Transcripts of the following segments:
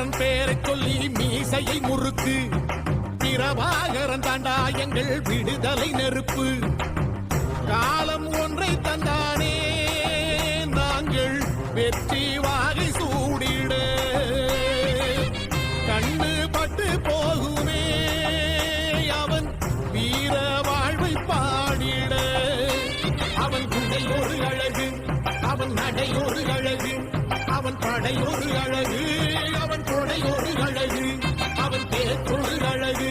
பிரபாகரன் பேரை சொல்லி மீசையை முறுக்கு. பிரபாகரன் தாண்டா எங்கள் விடுதலை நெருப்பு. காலம் ஒன்றை தந்தானே நாங்கள் வெற்றி வாகை சூடிட. கண்ணு பட்டு போகுமே அவன் வீர வாழ்வை பாடிட. அவன் குடை ஒரு அழகு, அவன் நடை ஒரு அழகு, அவன் படை ஒரு அழகு, அவன் கொடை ஒரு அழகு, அவன் பேச்சொரு அழகு,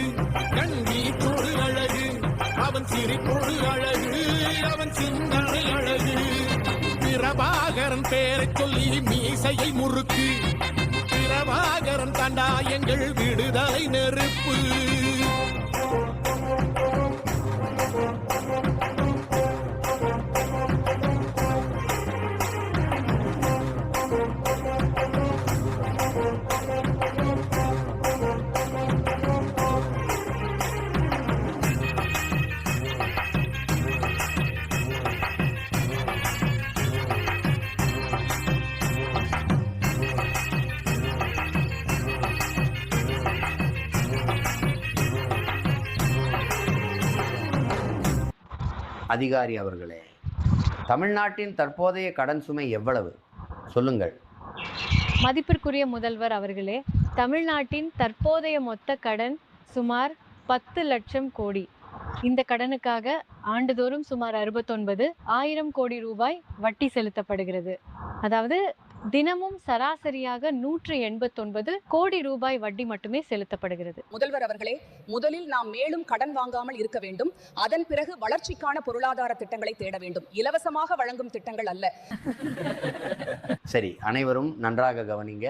கண்ணீச்சொரு அழகு, அவன் சிரிப்பொரு அழகு, அவன் சிந்தனை அழகு. பிரபாகரன் பேரை சொல்லி மீசையை முறுக்கு. பிரபாகரன் தாண்டா எங்கள் விடுதலை நெருப்பு. அதிகாரி அவர்களே, தமிழ்நாட்டின் தற்போதைய கடன் சுமை எவ்வளவு சொல்லுங்கள். மதிப்பிற்குரிய முதல்வர் அவர்களே, தமிழ்நாட்டின் தற்போதைய மொத்த கடன் சுமார் 10 லட்சம் கோடி. இந்த கடனுக்காக ஆண்டுதோறும் சுமார் 69,000 கோடி ரூபாய் வட்டி செலுத்தப்படுகிறது. அதாவது தினமும் சராசரியாக 189 கோடி ரூபாய் வட்டி மட்டுமே செலுத்தப்படுகிறது. முதல்வர் அவர்களே, முதலில் நாம் மேலும் கடன் வாங்காமல் இருக்க வேண்டும். அதன் பிறகு வளர்ச்சிக்கான பொருளாதார திட்டங்களை தேட வேண்டும். இலவசமாக வழங்கும் திட்டங்கள் அல்ல. சரி, அனைவரும் நன்றாக கவனிங்க.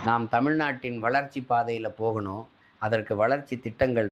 நாம் தமிழ்நாட்டின் வளர்ச்சி பாதையில் போகணும். அதற்கு வளர்ச்சி திட்டங்கள்